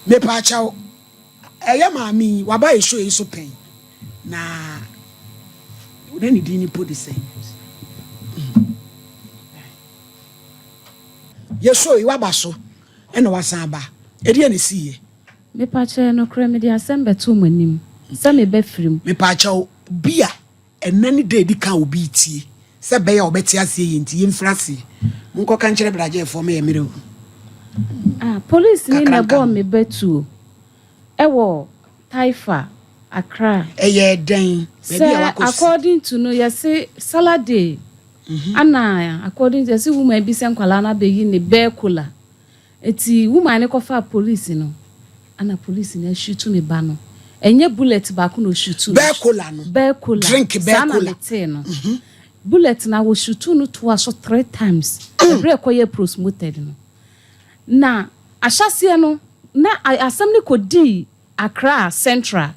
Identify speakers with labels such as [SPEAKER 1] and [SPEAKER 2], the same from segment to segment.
[SPEAKER 1] Me pacho eya mami waba show yi so pen na we need ni put the same ye show yi waba so e na wasan ba e de na siye
[SPEAKER 2] me pacho no kra me de asem beto manim se me be firim
[SPEAKER 1] me pacho bia enani de di kan obi tie se be ya obeti ase yenti yemfrase munko kan kire braje fo me yemire
[SPEAKER 2] police ni na bo me betu ewo Taifa Accra
[SPEAKER 1] eye den
[SPEAKER 2] baby according to no you say Saturday ana according to say woman bi se nkwala na be yi ne Bel-Cola eti woman ne kofa police no ana police na shoot me ba no enye bullet ba ko no shoot
[SPEAKER 1] Bel-Cola no
[SPEAKER 2] Bel-Cola
[SPEAKER 1] drink Bel-Cola
[SPEAKER 2] no bullet na wo shoot no to aso 3 times every koye promoted no na ahyase no na asem ne kodi Accra Central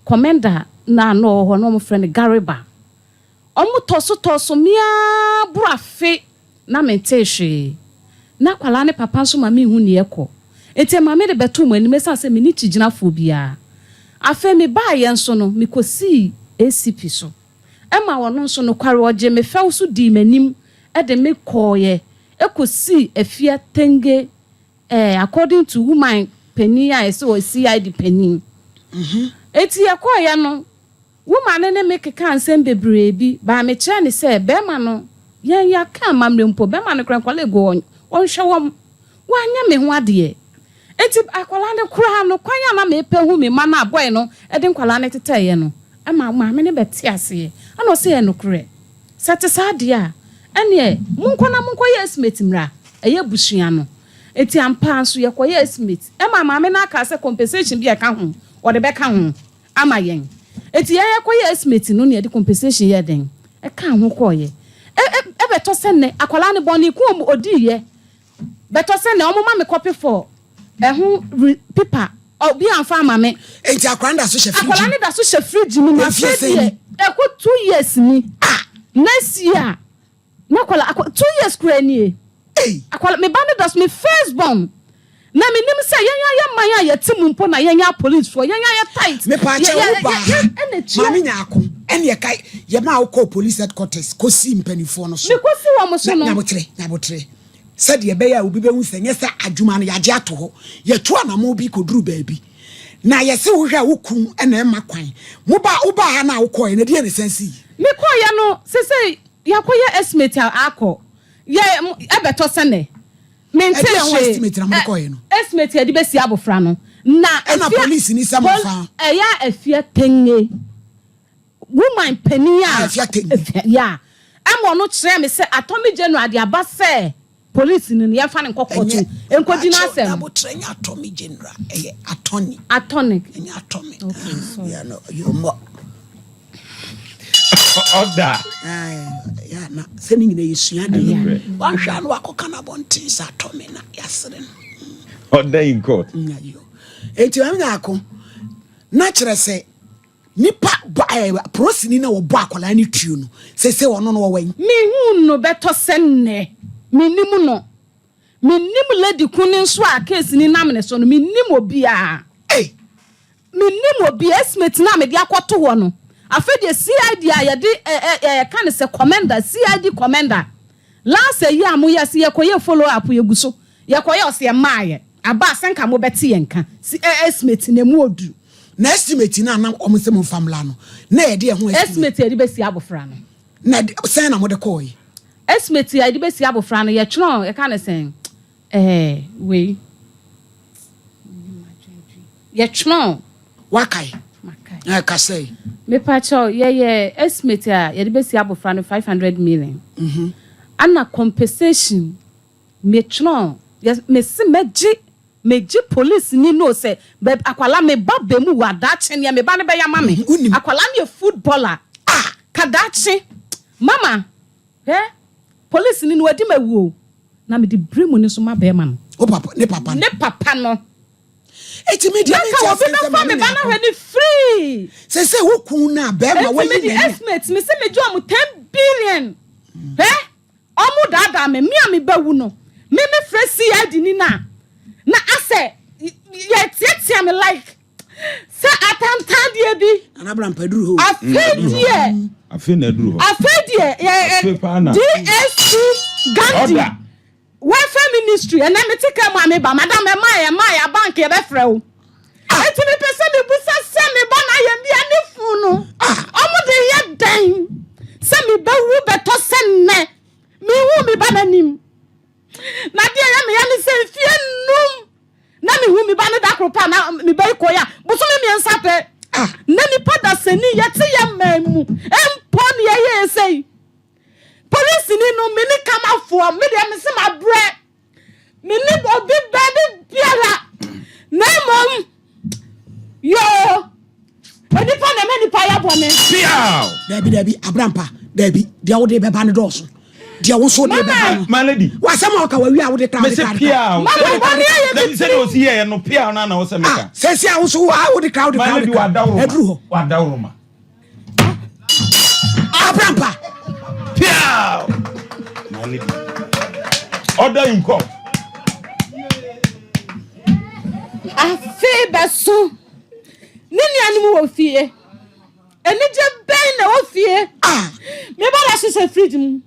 [SPEAKER 2] commander na no ho no mo friend Gariba omo toso mia brafe na mentehwe na kwala ne papa nso ma me hu ne ekọ enti ma me de beto mo ani mesa se me ni chigina fo bia afa me ba ye nso no me kosi ACP so e ma wono nso no kware oje me few so di manim e de me koye ekosi afia tenge according to woman penny I so CID penny eti yakoya no woman ne make kan sem bebre bi ba me kire ne se be ma no yen ya kan mamrempo be ma no kran kwale go on hwewom wanya me ho ade eti akwala ne kura no kwanya na me pe hu me ma na boy no e de kwala ne tetaye no e ma me ne beti ase ana o se e no kure sate saade a ene munko ye estimate mra eye busua no eti ampa nso ye koye estimate e ma me na aka se compensation bi e ka ho o de be ka ho ama yen eti ye koye estimate no ne de compensation ye den e ka ho koye e beto se ne akwala ne boni ku odi ye beto se ne omo ma me copy for ho paper obi amfa ama me
[SPEAKER 1] enti akwala nda so she fridge
[SPEAKER 2] akwala ne da so she fridge ni ma fridge e ko 2 years ni next year na akwala 2 years kura ni akwala me band does me first born na me nim say yenya man ya yetim mpo na yenya police for yenya ya tight
[SPEAKER 1] me pa che uba mami nyako ene kai ye ma wo police headquarters ko si mpanifo no so
[SPEAKER 2] me ko si wo mo so no
[SPEAKER 1] nyabotre said ye be ya obi be hu senye sa adwuma no yaje ato ho ye to na mo bi koduru baabi na ye se wo hwa wo kun ene ma kwan mo ba uba ha na wo ko ye na de ne sensi
[SPEAKER 2] me ko ya no se yakoye estimate akọ ye ebeto sene maintain
[SPEAKER 1] estimate na mo ko ye no
[SPEAKER 2] estimate e di besi abofra no na
[SPEAKER 1] police ni sama fa
[SPEAKER 2] eya afia tenge woman penny a
[SPEAKER 1] afia tenge
[SPEAKER 2] ya amo no kire me se atomic general de aba se police ni ya fa ne kokoto enkodi na asem
[SPEAKER 1] abo trenya atomic general attorney
[SPEAKER 2] atomic
[SPEAKER 1] okay sorry yeah no you mo
[SPEAKER 3] Oda.
[SPEAKER 1] Yeah, na sending the issue de. One shall walk on a bontin sa tomena yasren.
[SPEAKER 3] Oda in court.
[SPEAKER 1] Yo. Enti am na ko. Natural say nipa prosini na wo bo akola ni tuo no. Se wono no wo wan.
[SPEAKER 2] Me hu no beto senne. Me nim no. Me nim lady kunin so a case ni na me so no me nim obi a. Me nim obi estimate na me de akoto ho no. Afede CID a yede kan se commander CID commander last year amu yes ye koye follow up ye guso ye koye ose maaye aba senka mo beti ye nka estimate na mu odu
[SPEAKER 1] na estimate na omo mo famla no na ye de ho
[SPEAKER 2] estimate ye de besi abofra no
[SPEAKER 1] na sen na mo de koye
[SPEAKER 2] estimate ye de besi abofra no ye tro ye kan sen we ye tro
[SPEAKER 1] wakai kasei
[SPEAKER 2] me pacho ye estimate a ye de besi abofra no 500 million ana compensation me tro yes me se meji police ni no say akwala me babbe mu wadache ne me ba ne be ya mama akwala ne footballer kadache mama police ni no wadi mawu na me di bremu ni so ma be ma no
[SPEAKER 1] o papa no eti me dia
[SPEAKER 2] me ba na hwe ni free
[SPEAKER 1] se wo kun na be ma wa yi
[SPEAKER 2] estimate me se me jo am 10 billion omu dada me ba wu no me fresi adi ni na ase yet me like say atantan bi
[SPEAKER 1] anabra mpaduru ho
[SPEAKER 2] afedie
[SPEAKER 3] afenaduru ho
[SPEAKER 2] afedie DSC Gandhi welfare ministry and me take am me ba madam my bank e be frɛ eti me pese me busa se me ba na ye bia ne funu omo de ye dan se me ba wu beto se nne me wu me ba nanim na dia ya me ya ne se fie num na me hu me ba ne da kropa na me ba ikoya buso me miensa pe na ni pada se ni ye te ye mamu empo ne ye sei police ni no me ni kamafo me de me se ma bre me ni obi ba bi biara na mom yo onipa na me nipa ya bone
[SPEAKER 3] piao
[SPEAKER 1] dabi abrampa dabi dia wo de beba ne doso dia wo so de beba
[SPEAKER 3] my lady
[SPEAKER 1] wasema o ka wawi a wo de crowd card
[SPEAKER 3] piao let me say no see here no piao na wo se meka
[SPEAKER 1] sesi a wo so wo de crowd
[SPEAKER 3] my lady
[SPEAKER 1] edru
[SPEAKER 3] wa dawroma
[SPEAKER 1] abrampa
[SPEAKER 3] piao my lady order in court
[SPEAKER 2] afi beso nini anu wo fie enije ben na wo fie me ba la se fridge mu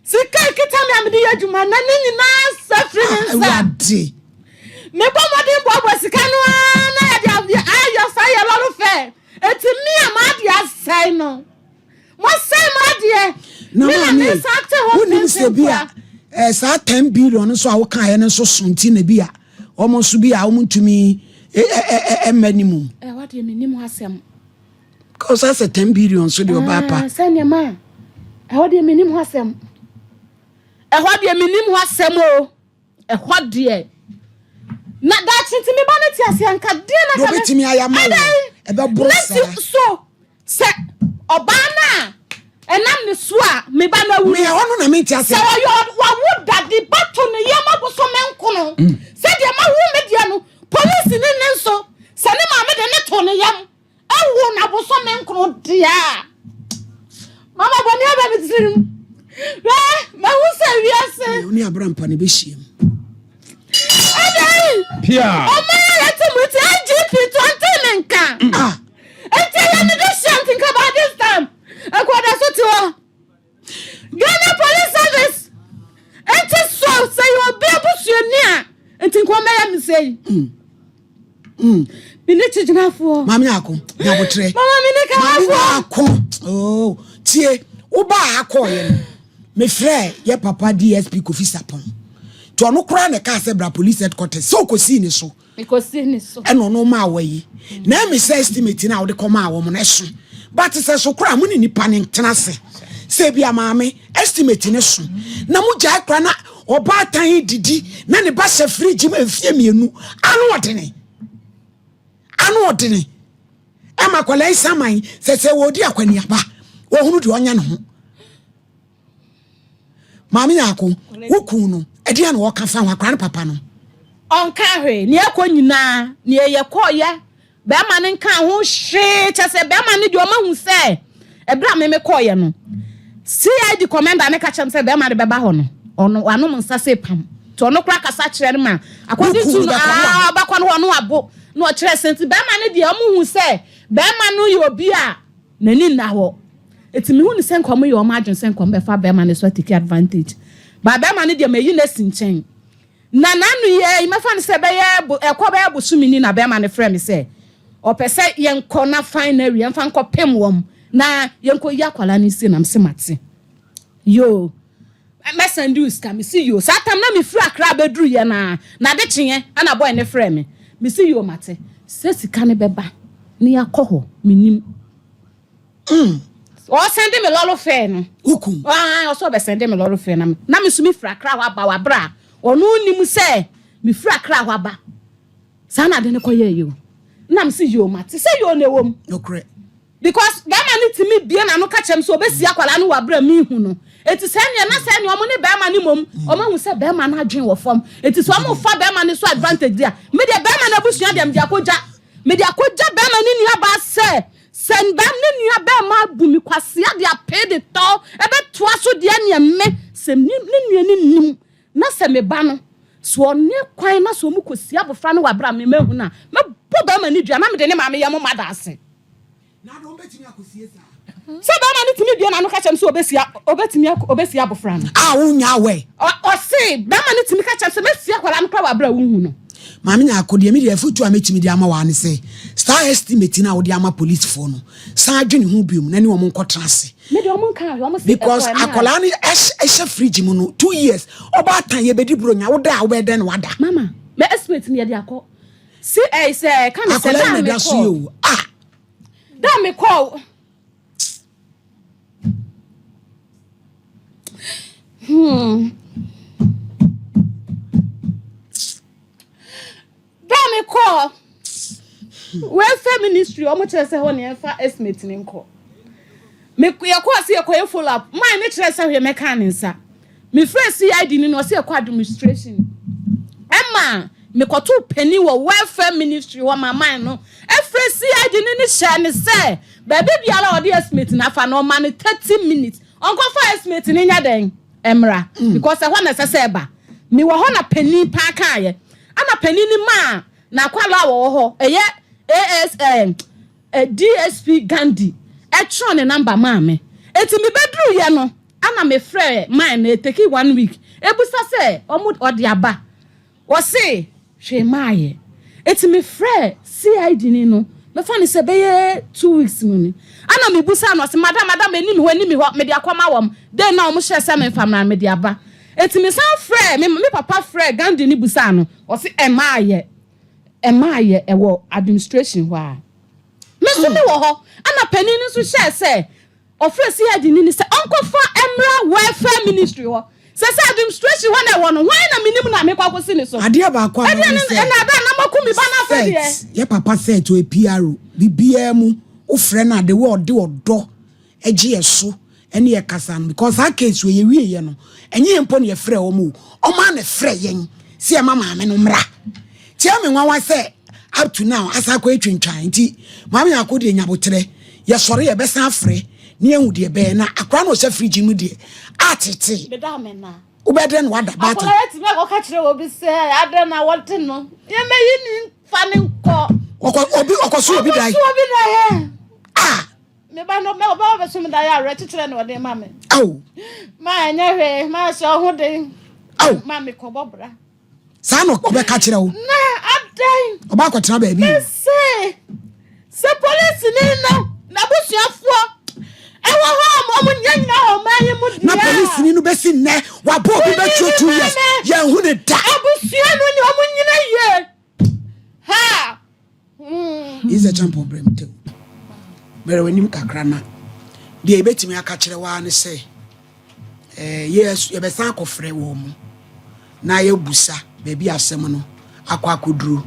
[SPEAKER 2] sika kita me amde adwuma na nini na sa fridge nsa me ba modin bo sika no na ya dia ayo sa ya lo fe eti mi amade asai no mo sai ma
[SPEAKER 1] na me sa te ho ni se bia sa 10 billion so a wo kan ye ne so sonti na bia omo so bia o muntumi emanimum
[SPEAKER 2] what do you mean hasem
[SPEAKER 1] cause that's a 10 billion so the obapa
[SPEAKER 2] send your man what do you mean hasem what do you mean hasem o what do na that chinti me ba na ti ase anka de na
[SPEAKER 1] ka me betimi ayama e be brosa
[SPEAKER 2] so se obana enam ne so a me ba na wu
[SPEAKER 1] me hono na me ti ase
[SPEAKER 2] so yo wa wu dadi bato ne yama bo so menko no se de ma wu me dia no police ni nenso se ne ma me de ne to ne yam awu na bo so menko dia mama boni aba me tirim ma wu se wi ase
[SPEAKER 1] oni abrampa ne be hiem
[SPEAKER 3] pia
[SPEAKER 2] o ma ya te mu ti IGP 20 menka enti ya me do something about this time akwada so ti o Ghana police service enti so say you be abusuani a enti nko ma ya me say me ne chijinafo
[SPEAKER 1] mama yako na botre
[SPEAKER 2] mama me ne ka
[SPEAKER 1] oh tie wo ba akoye no me frɛ ye papa DSP Kofi Sapon to no kra ne ka se bra police headquarters so ko si ni so eno no ma awayi na me say estimate na wo de koma awo mo na so but se so kra mu ni nipa ne tena se bia maame estimate ne so na mu ja kra na oba tan didi na ne ba se fridge ma fie mienu anu odene e makola isaman se wo di akwani aba wo hunu de onya ne ho maame yako wukun no e dia na wo ka fa ho akra ne papa no
[SPEAKER 2] onka hwe ne akọ nyina ne ye koye be ma ne nka ho hwe chese be ma ne de o ma hu se e bra me koye no CID commander ne ka chem se be ma de be ba ho no ono anom nsa se pam to no kra kasa kire ma akwadi tu no ba kwa no ono abo no kire senti be ma ne de o mu hu se be ma no ye obi a nani na ho etimi hu ne se nkom ye o ma adwen se nkom be fa be ma ne so take advantage ba be ma ne de mayi na sinchen na nanu ye imefa ne se be ye ekoba ye busumini na be ma ne frɛ me se opese yenko na finery yenfa nko pem wom na yenko yi akwala ni si na mse mate yo mesendu ska me si yo satam na me firi akra beduru ye na de kyenye ana boy ne frɛ me si yo mate se sika ne beba ne yakɔ minim o send me lolo fe no
[SPEAKER 1] hukum
[SPEAKER 2] o so be send me lolo fe na me sumi firi akra wa ba wa bra onu nim se me firi akra wa ba sana de ne koye yo nam si yo mate se yo ne wom
[SPEAKER 1] no correct
[SPEAKER 2] because gama ni timi bie na no ka chem so obesi akwala no wa bra mi hu no eti se ne na se ne omo ne be ma ni mom omo hu se be ma na adwen wo fam eti so omo fa be ma ni so advantage dia me de be ma na busua dem dia koja me dia koja be ma ni nua ba se sen ba ni nua be ma bu mi kwase dia pay de to e be to aso dia ne me se ni nua ni nim na se me ba no so ne kwan na so mu kosi abofra no wabra me mahu na me boba ma ni dua na me de ne ma me ye mo madase
[SPEAKER 1] na do betimi akosie sa
[SPEAKER 2] se ba ma ni timi bia na no ka chem so obesi abofra no
[SPEAKER 1] wonya we
[SPEAKER 2] o se ba ma ni timi ka chem se mesia kwala no kwa wabra wo hu no
[SPEAKER 1] maame nya akode me de fotu a metimi de ama wa ne se star estimate na wo de ama police for no san adwene hu biom na ne wo nkotra se
[SPEAKER 2] me de wo nka wo se
[SPEAKER 1] because akola ni ehye fridge mu no 2 years oba tan ye bedi bronya wo da wo be den wada
[SPEAKER 2] mama me estimate ni ye de akọ si say kan se da me ko da me ko me call welfare ministry omo chere se ho ne fa estimate ni nko me yakwa se yakwa follow up my me chere se ho me kan nsa me frɛ CID ni no se yakwa administration emma me koto penny wo welfare ministry wo my mind no e frɛ CID ni share ne se ba bia la odi estimate na fa no man 30 minutes onko fa estimate ni nya den emra because e ho na se ba me wo ho na penny pa kan ye ana penny ni ma na kwala wo ho eye ASM DSP Gandhi etro ne number ma me eti me bedru ye no ana me frɛ man na take 1 week ebusa se omu odi aba wo se hwe maaye eti me frɛ CID ni no me fa ni se be 2 weeks mu ni ana me busa no se madam eni mi ho me de akoma wom den na omu hye se me fam na me de aba eti me san frɛ me papa frɛ Gandhi ni busa no wo se emaaye ewo administration wa me so me wo ho ana pani ni so share say ofre CID ni say onkofa emra welfare ministry ho say administration wa na wo no why na minim na me kwakosi ni so
[SPEAKER 1] ade ba kwa na
[SPEAKER 2] da na makumi ba na fa de
[SPEAKER 1] ye papa say to a PRO bibia mu ofre na de wo de odo eje yeso ene ye kasa no because that case we wie ye no enye mpo ne ye frɛ wo mu o ma na frɛ yen se mama me no mra tia me nwa say up to now asa ko etwintwan nti maame akode nyabotere ye sore ye besa afre ne ehu de be na akwa na o se fridge mu de atete
[SPEAKER 2] be da me na
[SPEAKER 1] ubede no wada bata
[SPEAKER 2] akola yeti me ko ka kire obi se ade na wote no ye me yini fane nko
[SPEAKER 1] obi so obi dai
[SPEAKER 2] me ba no me oba be so me dai are titire na ode ma me
[SPEAKER 1] aw
[SPEAKER 2] ma nya hwe ma so ho de
[SPEAKER 1] aw
[SPEAKER 2] ma me ko bobra
[SPEAKER 1] sa no obe ka kire wo
[SPEAKER 2] na adan
[SPEAKER 1] oba ko tena ba bi
[SPEAKER 2] se police ni no na busuafo e wo ho mo nyanya ho ma yi mu dia
[SPEAKER 1] na police ni no be si ne wa bo obi be 2 years ye hu ne da
[SPEAKER 2] abusua no ni omo nyina ye ha
[SPEAKER 1] is a jump problem too mere wanim kakra na de ebetimi aka kire wa ne se yes ye be san akofre wo mu na ye busa baby asem no akwakoduru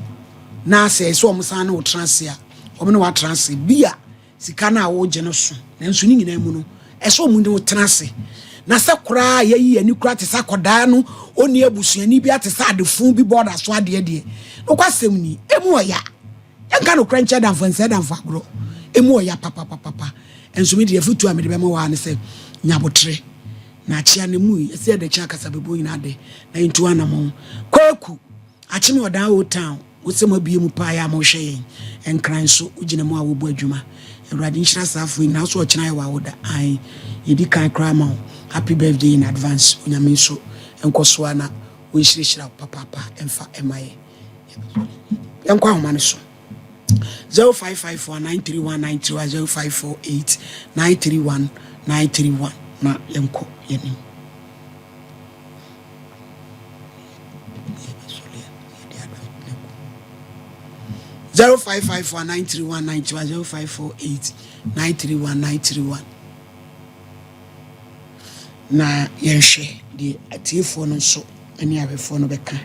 [SPEAKER 1] na se so omusan na wo transia omo na wa transi bia sika na wo je no so na nso ni nyina mu no eso mu de wo transi na se kura ye yi ani kura te sa koda no oni abusuani bi ate sa adefun bi border so ade de no kwasem ni emu oya enka no kranche dan fon se dan fa agro emu oya papa enso mi de futu amede be ma wa ne se nyabotre na chia ne mu ese de chia kasa bebo nyina de na ntu anamo kwaku achime odan o town wo se ma bie mu pa ya mo hwe enkran so ugina mu a wo bu adwuma Ewurade nhyira safo nyina so ochina ye wa woda ai yedi kan kra ma happy birthday in advance onyame so enkoso ana wo nhyira papa emfa emaye yankwa homa ne so 0554931931 0548931931 na yanko yenim 0554931931 0548931931 na yenhwe de atiefo no so ani abefo no beka